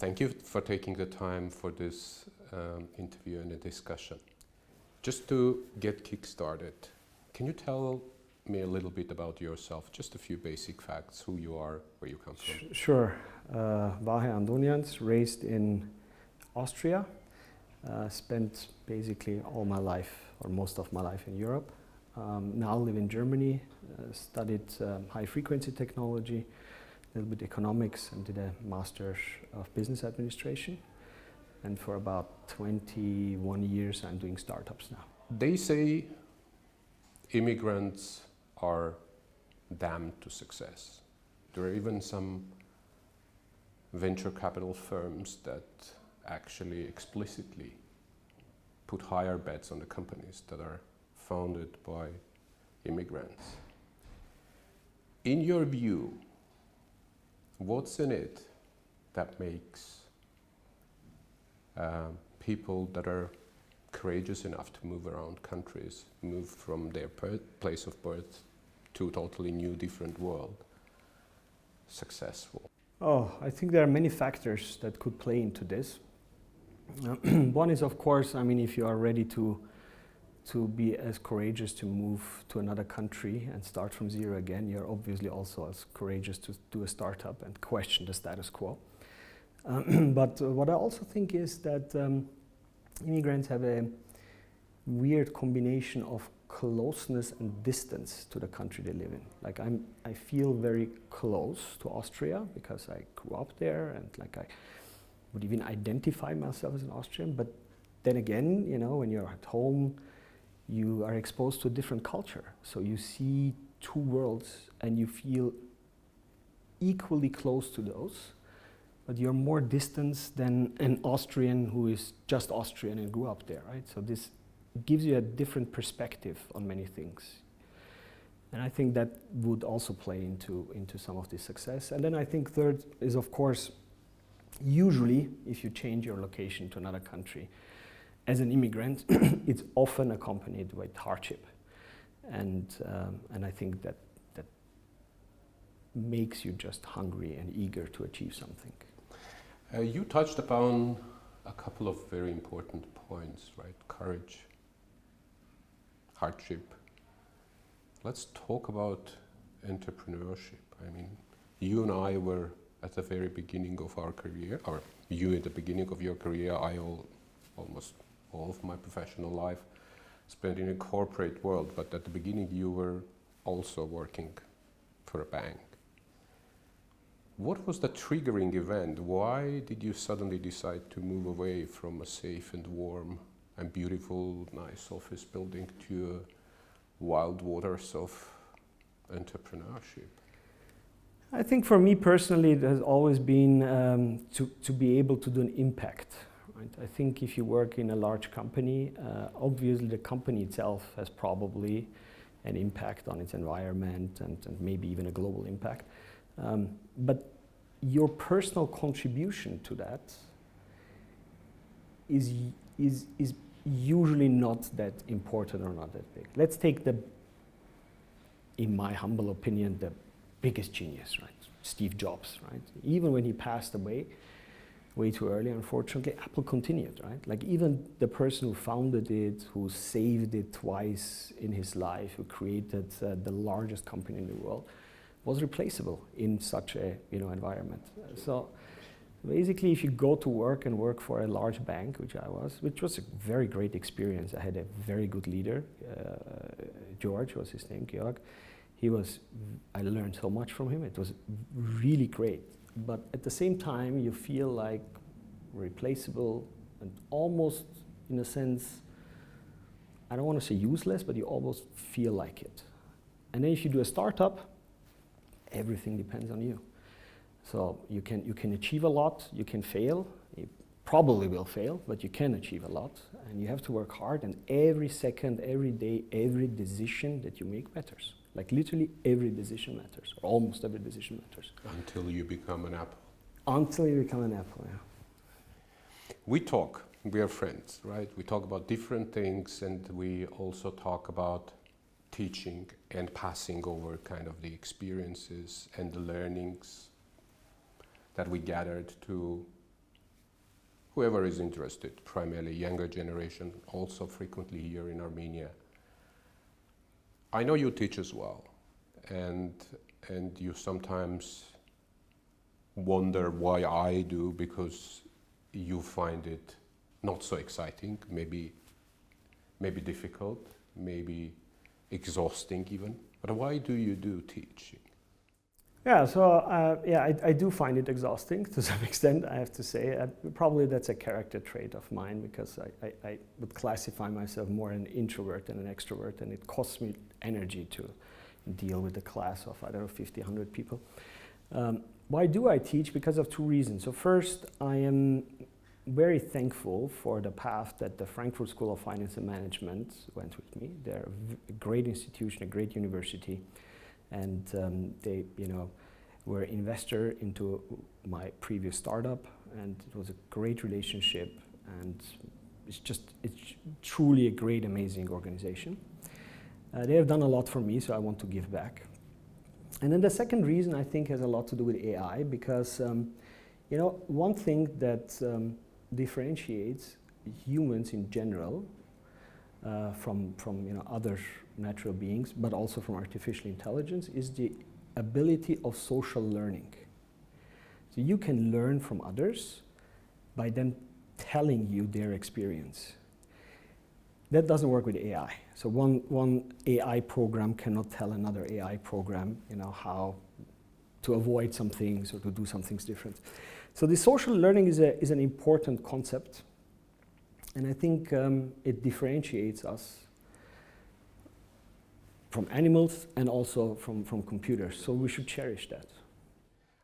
Thank you for taking the time for this interview and a discussion. Just to get kick-started, can you tell me a little bit about yourself, just a few basic facts, who you are, where you come from? Sure. Vahe Andonians, raised in Austria, spent basically all my life, or most of my life, in Europe. Now live in Germany, studied high-frequency technology, a little bit economics, and did a master's of business administration. And for about 21 years, I'm doing startups now. They say immigrants are damned to success. There are even some venture capital firms that actually explicitly put higher bets on the companies that are founded by immigrants. In your view, what's in it that makes people that are courageous enough to move around countries, move from their place of birth to a totally new, different world, successful? Oh, I think there are many factors that could play into this. One is, of course, if you are ready to be as courageous to move to another country and start from zero again, you're obviously also as courageous to do a startup and question the status quo. But what I also think is that immigrants have a weird combination of closeness and distance to the country they live in. Like I feel very close to Austria because I grew up there, and like I would even identify myself as an Austrian. But then again, when you're at home, you are exposed to a different culture. So you see two worlds and you feel equally close to those, but you're more distant than an Austrian who is just Austrian and grew up there, right? So this gives you a different perspective on many things. And I think that would also play into some of this success. And then I think third is, of course, usually if you change your location to another country, as an immigrant, it's often accompanied with hardship. And I think that makes you just hungry and eager to achieve something. You touched upon a couple of very important points, right? Courage, hardship. Let's talk about entrepreneurship. You and I were at the very beginning of our career, or you at the beginning of your career, almost all of my professional life spent in a corporate world, but at the beginning you were also working for a bank. What was the triggering event? Why did you suddenly decide to move away from a safe and warm and beautiful, nice office building to wild waters of entrepreneurship? I think for me personally, it has always been to be able to do an impact. Right? I think if you work in a large company, obviously the company itself has probably an impact on its environment and maybe even a global impact. But your personal contribution to that is usually not that important or not that big. Let's take in my humble opinion, the biggest genius, right? Steve Jobs, right? Even when he passed away way too early, unfortunately, Apple continued, right? Like even the person who founded it, who saved it twice in his life, who created the largest company in the world, was replaceable in such a environment. So basically, if you go to work and work for a large bank, which was a very great experience. I had a very good leader, George was his name, Georg. I learned so much from him. It was really great. But at the same time, you feel like replaceable and almost, in a sense, I don't want to say useless, but you almost feel like it. And then if you do a startup, everything depends on you. So you can achieve a lot, you can fail, you probably will fail, but you can achieve a lot, and you have to work hard, and every second, every day, every decision that you make matters. Like literally every decision matters, or almost every decision matters. Until you become an apple. Until you become an apple, yeah. We are friends, right? We talk about different things, and we also talk about teaching and passing over kind of the experiences and the learnings that we gathered to whoever is interested, primarily younger generation, also frequently here in Armenia. I know you teach as well, and you sometimes wonder why I do, because you find it not so exciting, maybe difficult, maybe exhausting even. But why do you do teaching? Yeah, so I do find it exhausting to some extent, I have to say. Probably that's a character trait of mine, because I would classify myself more an introvert than an extrovert, and it costs me energy to deal with a class of, I don't know, 50, 100 people. Why do I teach? Because of two reasons. So first, I am very thankful for the path that the Frankfurt School of Finance and Management went with me. They're a great institution, a great university. And they, were an investor into my previous startup, and it was a great relationship, and it's truly a great, amazing organization. They have done a lot for me, so I want to give back. And then the second reason, I think, has a lot to do with AI, because one thing that differentiates humans in general from other natural beings, but also from artificial intelligence, is the ability of social learning. So you can learn from others by them telling you their experience. That doesn't work with AI. So one AI program cannot tell another AI program, how to avoid some things or to do some things different. So the social learning is an important concept, and I think it differentiates us from animals and also from computers. So we should cherish that.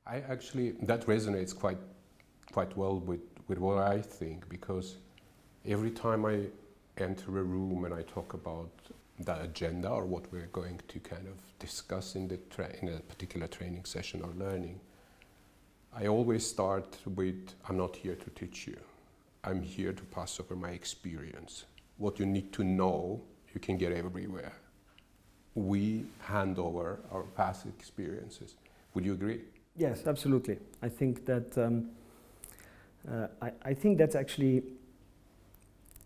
That resonates quite well with what I think, because every time I enter a room and I talk about the agenda or what we're going to kind of discuss in a particular training session or learning, I always start with, I'm not here to teach you. I'm here to pass over my experience. What you need to know, you can get everywhere. We hand over our past experiences. Would you agree? Yes, absolutely. I think that I think that's actually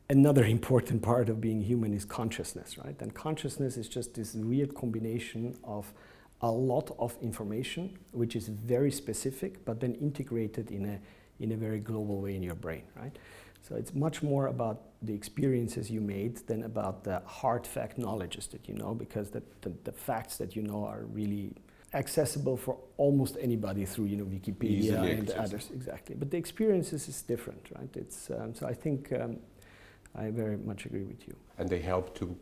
another important part of being human is consciousness, right? And consciousness is just this weird combination of a lot of information, which is very specific, but then integrated in a very global way in your brain, right? So it's much more about the experiences you made than about the hard fact knowledges that you know, because the facts that you know are really accessible for almost anybody through Wikipedia and others. Exactly. But the experiences is different, right? It's so I think I very much agree with you. And they help to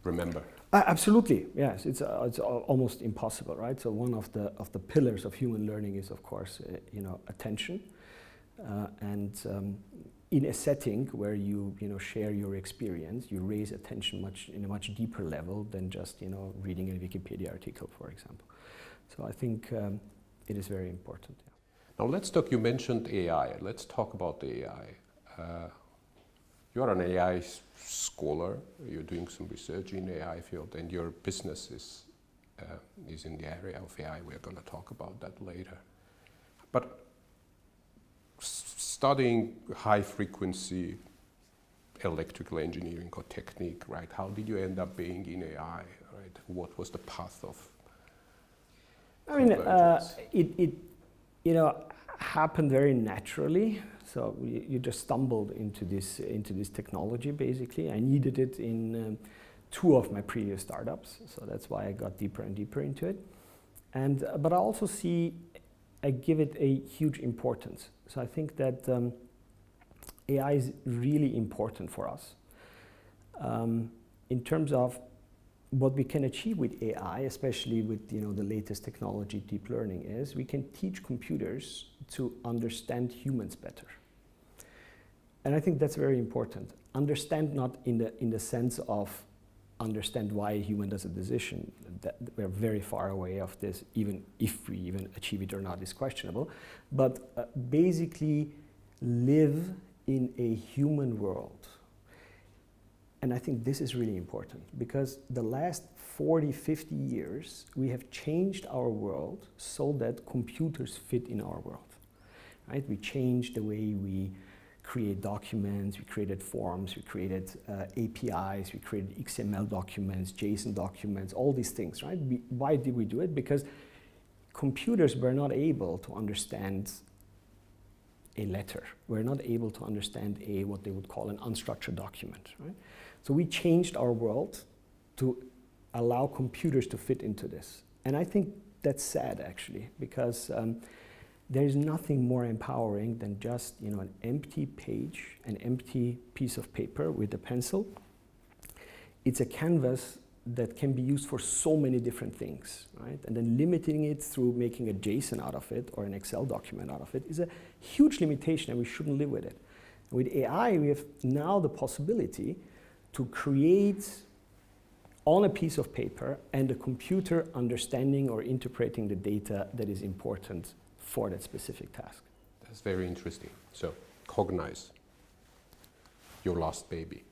remember. Absolutely, yes. It's almost impossible, right? So one of the pillars of human learning is, of course, attention, and in a setting where you share your experience, you raise attention in a much deeper level than just reading a Wikipedia article, for example. So I think it is very important. Yeah. Now let's talk. You mentioned AI. Let's talk about the AI. You are an AI scholar. You're doing some research in the AI field, and your business is in the area of AI. We're going to talk about that later. But studying high-frequency electrical engineering or technique, right? How did you end up being in AI, right? What was the path of? I mean, it happened very naturally. So you just stumbled into this technology, basically. I needed it in two of my previous startups, so that's why I got deeper and deeper into it. But I also I give it a huge importance. So I think that AI is really important for us. In terms of what we can achieve with AI, especially with the latest technology, deep learning, is we can teach computers to understand humans better. And I think that's very important. Understand not in the sense of understand why a human does a decision. That we're very far away of this, even if we even achieve it or not is questionable. But basically live in a human world. And I think this is really important, because the last 40, 50 years, we have changed our world so that computers fit in our world. right? We changed the way we create documents, we created forms, we created APIs, we created XML documents, JSON documents, all these things, right? Why did we do it? Because computers were not able to understand a letter. We're not able to understand what they would call an unstructured document, right? So we changed our world to allow computers to fit into this. And I think that's sad, actually, because there's nothing more empowering than just an empty page, an empty piece of paper with a pencil. It's a canvas that can be used for so many different things, right? And then limiting it through making a JSON out of it or an Excel document out of it is a huge limitation, and we shouldn't live with it. With AI, we have now the possibility to create on a piece of paper and a computer understanding or interpreting the data that is important for that specific task. That's very interesting. So, Cognaize, your last baby.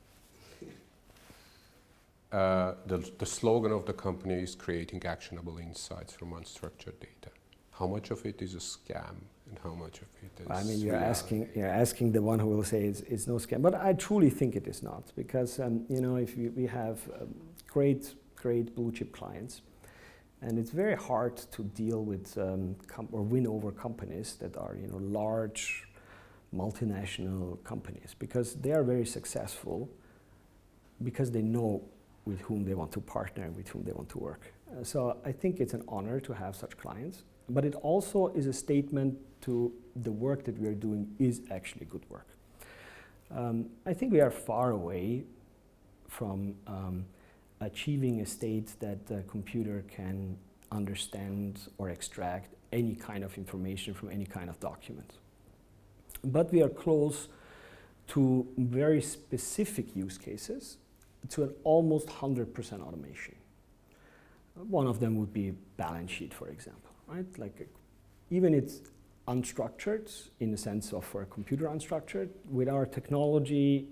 The slogan of the company is creating actionable insights from unstructured data. How much of it is a scam and how much of it is I mean, you're reality? asking the one who will say it's no scam, but I truly think it is not, because if we have great blue chip clients, and it's very hard to deal with or win over companies that are large multinational companies, because they are very successful because they know with whom they want to partner and with whom they want to work. So I think it's an honor to have such clients, but it also is a statement to the work that we are doing is actually good work. I think we are far away from achieving a state that the computer can understand or extract any kind of information from any kind of document. But we are close to very specific use cases, to an almost 100% automation. One of them would be balance sheet, for example, right? Like, even it's unstructured in the sense of for a computer unstructured. With our technology,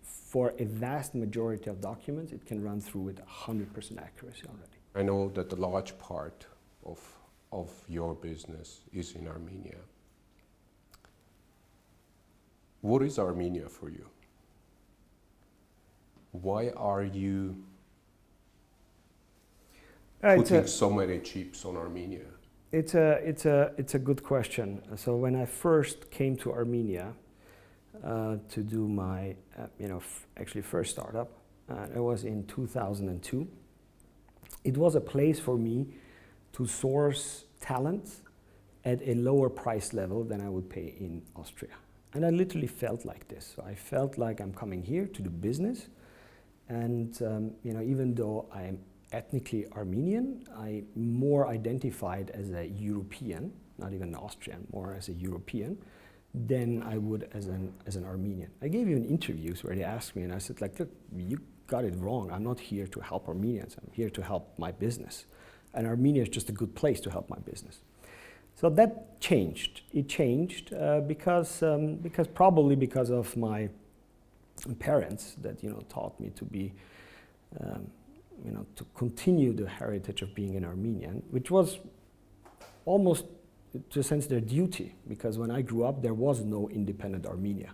for a vast majority of documents, it can run through with 100% accuracy already. I know that a large part of your business is in Armenia. What is Armenia for you? Why are you putting so many chips on Armenia? It's a good question. So when I first came to Armenia to do my actually first startup, it was in 2002. It was a place for me to source talent at a lower price level than I would pay in Austria. And I literally felt like this. So I felt like I'm coming here to do business. And even though I am ethnically Armenian, I more identified as a European, not even Austrian, more as a European, than I would as an Armenian. I gave even interviews where they asked me, and I said, like, look, you got it wrong. I'm not here to help Armenians. I'm here to help my business. And Armenia is just a good place to help my business. So that changed. It changed because probably because of my parents that taught me to be to continue the heritage of being an Armenian, which was almost to a sense their duty, because when I grew up there was no independent Armenia.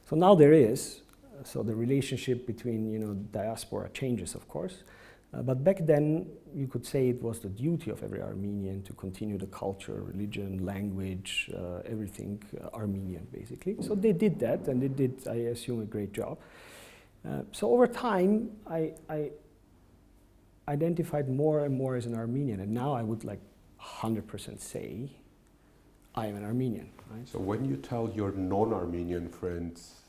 So now there is. So the relationship between diaspora changes, of course, but back then you could say it was the duty of every Armenian to continue the culture, religion, language, everything Armenian basically. So they did that, and they did, I assume, a great job. So over time I identified more and more as an Armenian, and now I would 100% say I am an Armenian. Right? So when you tell your non-Armenian friends,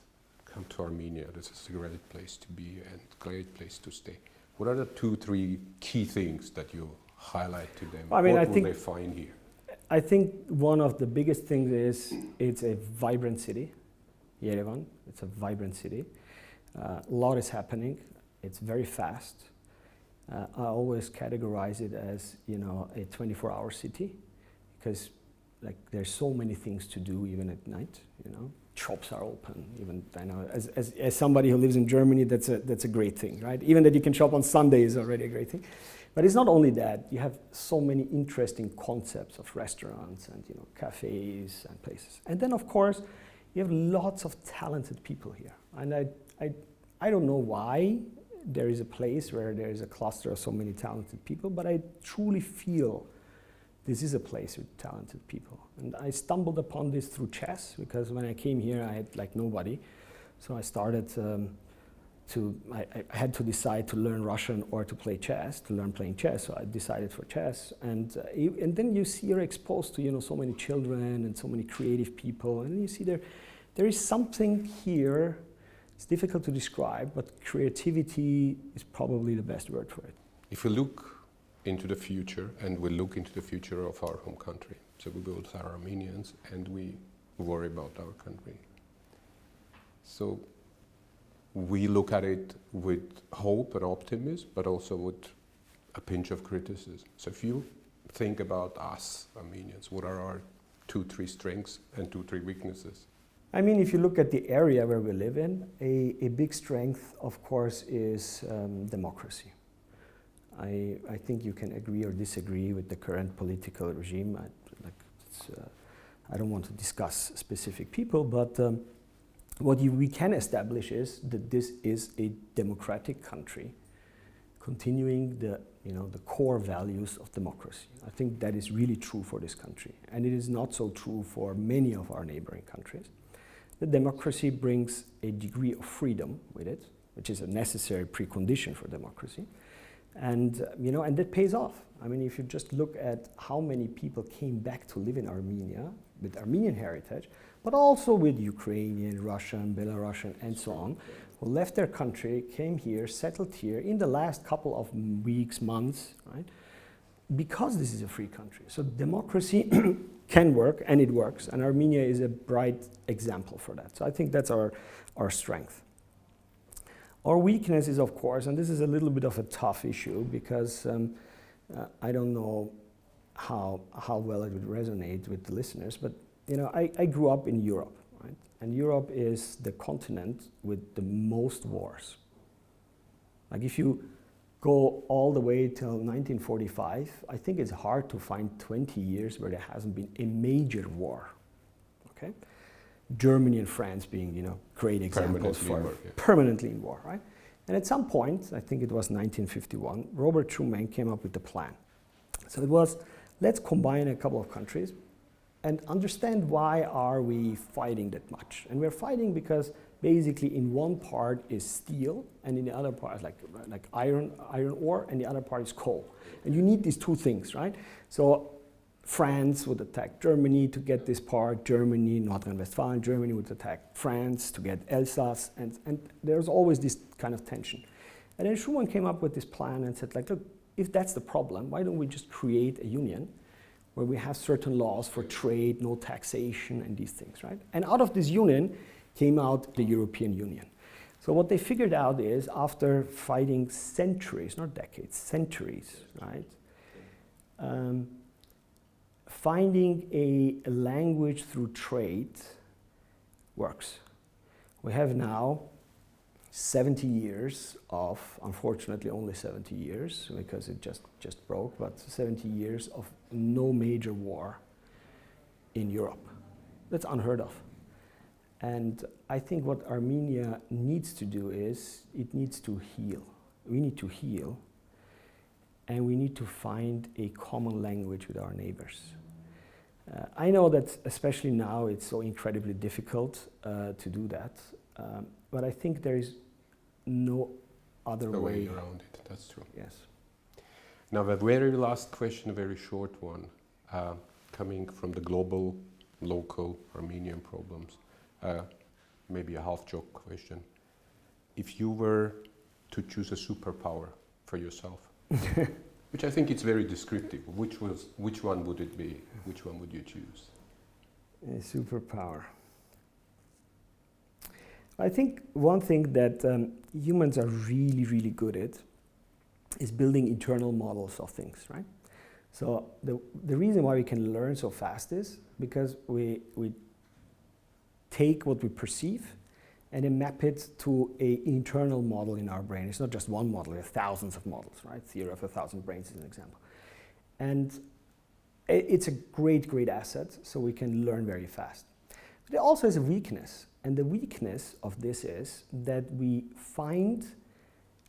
come to Armenia, this is a great place to be and great place to stay, what are the 2-3 key things that you highlight to them? I mean, what will they find here? I think one of the biggest things is it's a vibrant city, Yerevan. It's a vibrant city. A lot is happening. It's very fast. I always categorize it as a 24-hour city, because there's so many things to do even at night. Shops are open. Even I know as somebody who lives in Germany, that's a great thing, right? Even that you can shop on Sunday is already a great thing. But it's not only that. You have so many interesting concepts of restaurants and cafes and places. And then, of course, you have lots of talented people here. And I don't know why there is a place where there is a cluster of so many talented people, but I truly feel this is a place with talented people. And I stumbled upon this through chess, because when I came here, I had like nobody. So I started I had to decide to learn Russian or to play chess, to learn playing chess. So I decided for chess. And then you're exposed to so many children and so many creative people. And you see there is something here. It's difficult to describe, but creativity is probably the best word for it. If we look into the future, and we look into the future of our home country, so we both are Armenians and we worry about our country. So we look at it with hope and optimism, but also with a pinch of criticism. So if you think about us, Armenians, what are our 2-3 strengths and 2-3 weaknesses? I mean, if you look at the area where we live in, a big strength, of course, is democracy. I think you can agree or disagree with the current political regime. I don't want to discuss specific people, but what we can establish is that this is a democratic country, continuing the core values of democracy. I think that is really true for this country, and it is not so true for many of our neighboring countries. The democracy brings a degree of freedom with it, which is a necessary precondition for democracy, and and that pays off. I mean, if you just look at how many people came back to live in Armenia with Armenian heritage, but also with Ukrainian, Russian, Belarusian, and so on, who left their country, came here, settled here in the last couple of weeks, months, right? Because this is a free country. So democracy can work, and it works, and Armenia is a bright example for that. So I think that's our strength. Our weakness is, of course, and this is a little bit of a tough issue, because I don't know how well it would resonate with the listeners, but I grew up in Europe, right? And Europe is the continent with the most wars. Like if you go all the way till 1945, I think it's hard to find 20 years where there hasn't been a major war, okay? Germany and France being, great examples permanently in war, right? And at some point, I think it was 1951, Robert Schuman came up with the plan. So it was, let's combine a couple of countries and understand why are we fighting that much. And we're fighting because basically in one part is steel, and in the other part is like iron ore, and the other part is coal. And you need these two things, right? So France would attack Germany to get this part, Germany, North Rhine-Westphalia, Germany would attack France to get Alsace, and there's always this kind of tension. And then Schuman came up with this plan and said, look, if that's the problem, why don't we just create a union where we have certain laws for trade, no taxation, and these things, right? And out of this union came out the European Union. So what they figured out is, after fighting centuries, not decades, centuries, right? Finding a language through trade works. We have now 70 years of, unfortunately only 70 years, because it just broke, but 70 years of no major war in Europe. That's unheard of. And I think what Armenia needs to do is, it needs to heal. We need to heal, and we need to find a common language with our neighbors. I know that especially now it's so incredibly difficult to do that, but I think there is no other way around it. That's true. Yes. Now, the very last question, a very short one, coming from the global, local Armenian problems. Maybe a half-joke question. If you were to choose a superpower for yourself, which I think it's very descriptive, which one would it be? Which one would you choose? A superpower. I think one thing that humans are really, really good at is building internal models of things, right? So the reason why we can learn so fast is because we take what we perceive and then map it to an internal model in our brain. It's not just one model, we have thousands of models, right? Theory of 1,000 brains is an example. And it's a great, great asset, so we can learn very fast. But it also has a weakness, and the weakness of this is that we find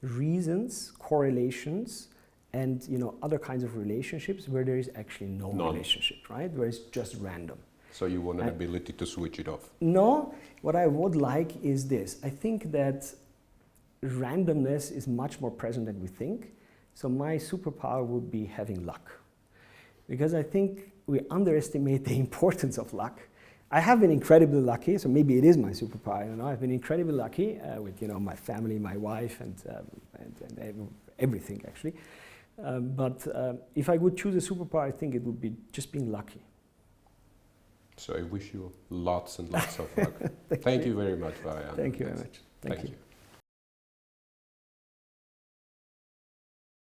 reasons, correlations, and other kinds of relationships where there is actually no relationship, right? Where it's just random. So you want an ability to switch it off? No, what I would like is this. I think that randomness is much more present than we think. So my superpower would be having luck. Because I think we underestimate the importance of luck. I have been incredibly lucky, so maybe it is my superpower, I don't know. I've been incredibly lucky with my family, my wife, and everything actually. But if I would choose a superpower, I think it would be just being lucky. So I wish you lots and lots of luck. Thank you very much, Vahe. Thank you very much. Thank you.